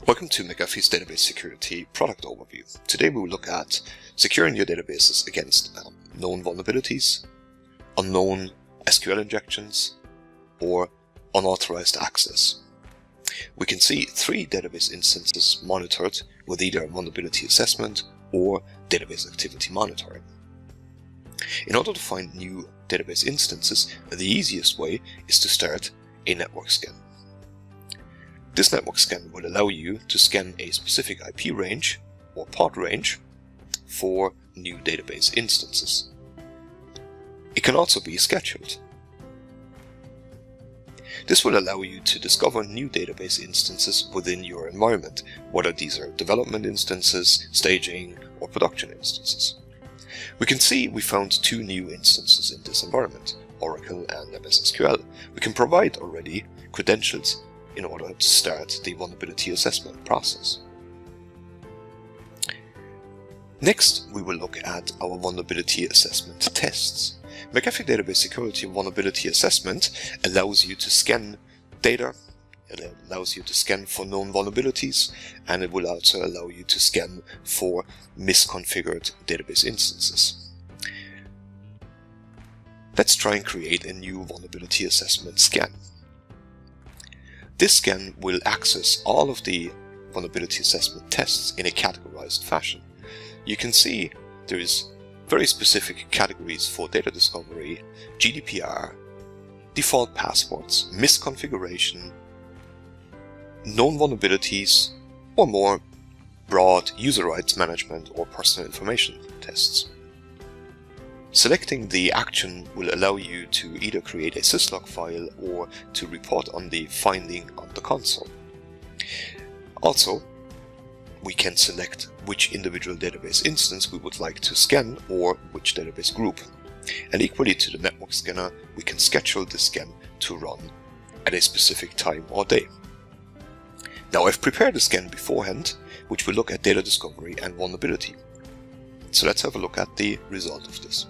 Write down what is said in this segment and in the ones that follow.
Welcome to McAfee's Database Security product overview. Today we will look at securing your databases against known vulnerabilities, unknown SQL injections, or unauthorized access. We can see 3 database instances monitored with either vulnerability assessment or database activity monitoring. In order to find new database instances, the easiest way is to start a network scan. This network scan will allow you to scan a specific IP range or port range for new database instances. It can also be scheduled. This will allow you to discover new database instances within your environment, whether these are development instances, staging, or production instances. We can see we found 2 new instances in this environment, Oracle and MS SQL. We can provide already credentials in order to start the vulnerability assessment process. Next, we will look at our vulnerability assessment tests. McAfee Database Security Vulnerability Assessment allows you to scan data, it allows you to scan for known vulnerabilities, and it will also allow you to scan for misconfigured database instances. Let's try and create a new vulnerability assessment scan. This scan will access all of the vulnerability assessment tests in a categorized fashion. You can see there is very specific categories for data discovery, GDPR, default passwords, misconfiguration, known vulnerabilities, or more broad user rights management or personal information tests. Selecting the action will allow you to either create a syslog file or to report on the finding on the console. Also, we can select which individual database instance we would like to scan or which database group. And equally to the network scanner, we can schedule the scan to run at a specific time or day. Now I've prepared a scan beforehand, which will look at data discovery and vulnerability. So let's have a look at the result of this.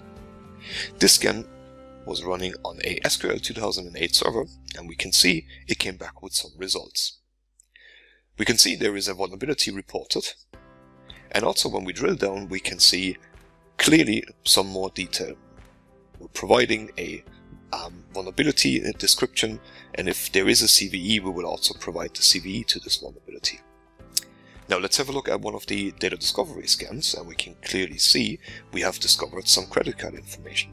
This scan was running on a SQL 2008 server, and we can see it came back with some results. We can see there is a vulnerability reported, and also when we drill down we can see clearly some more detail. We're providing a vulnerability description, and if there is a CVE we will also provide the CVE to this vulnerability. Now let's have a look at one of the data discovery scans, and we can clearly see we have discovered some credit card information.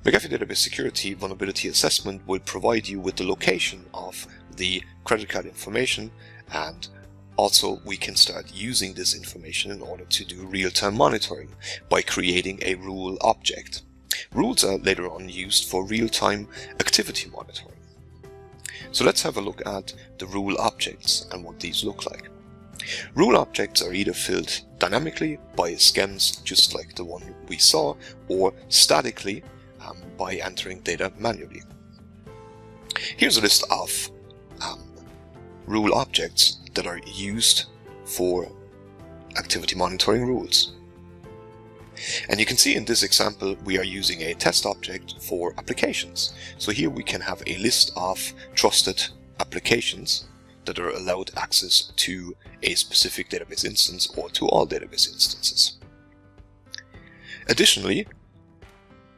McAfee Database Security Vulnerability Assessment will provide you with the location of the credit card information, and also we can start using this information in order to do real-time monitoring by creating a rule object. Rules are later on used for real-time activity monitoring. So let's have a look at the rule objects and what these look like. Rule objects are either filled dynamically by scans just like the one we saw, or statically by entering data manually. Here's a list of rule objects that are used for activity monitoring rules. And you can see in this example we are using a test object for applications. So here we can have a list of trusted applications that are allowed access to a specific database instance or to all database instances. Additionally,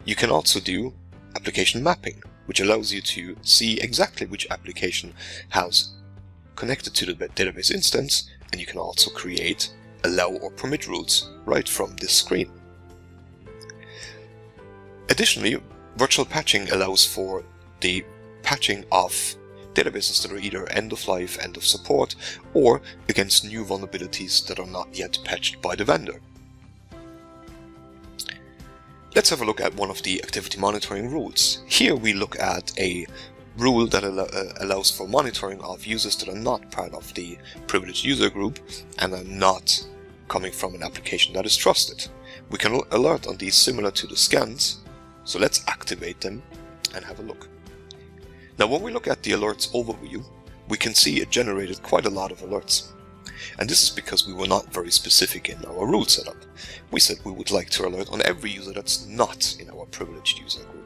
you can also do application mapping, which allows you to see exactly which application has connected to the database instance, and you can also create allow or permit rules right from this screen. Additionally, virtual patching allows for the patching of databases that are either end of life, end of support, or against new vulnerabilities that are not yet patched by the vendor. Let's have a look at one of the activity monitoring rules. Here we look at a rule that allows for monitoring of users that are not part of the privileged user group and are not coming from an application that is trusted. We can alert on these similar to the scans, so let's activate them and have a look. Now when we look at the alerts overview, we can see it generated quite a lot of alerts. And this is because we were not very specific in our rule setup. We said we would like to alert on every user that's not in our privileged user group.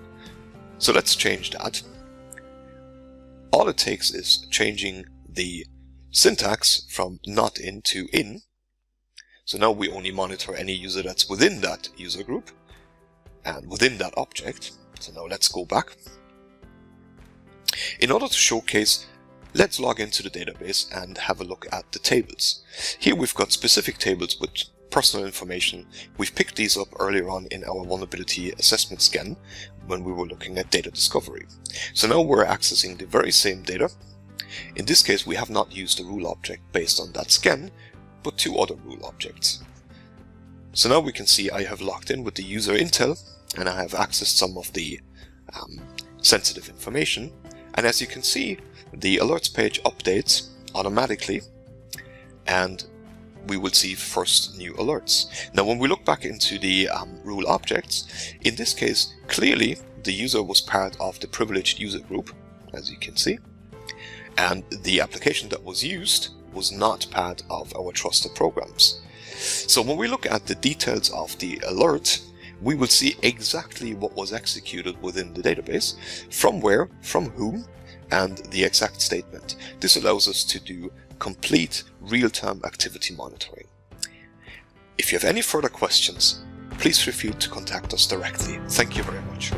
So let's change that. All it takes is changing the syntax from not in to in. So now we only monitor any user that's within that user group and within that object. So now let's go back. In order to showcase, let's log into the database and have a look at the tables. Here we've got specific tables with personal information. We've picked these up earlier on in our vulnerability assessment scan when we were looking at data discovery. So now we're accessing the very same data. In this case, we have not used a rule object based on that scan, but two other rule objects. So now we can see I have logged in with the user intel and I have accessed some of the sensitive information. And as you can see, the alerts page updates automatically and we will see first new alerts. Now when we look back into the rule objects, in this case clearly the user was part of the privileged user group, as you can see, and the application that was used was not part of our trusted programs. So when we look at the details of the alert, we will see exactly what was executed within the database, from where, from whom, and the exact statement. This allows us to do complete real-time activity monitoring. If you have any further questions, please feel free to contact us directly. Thank you very much.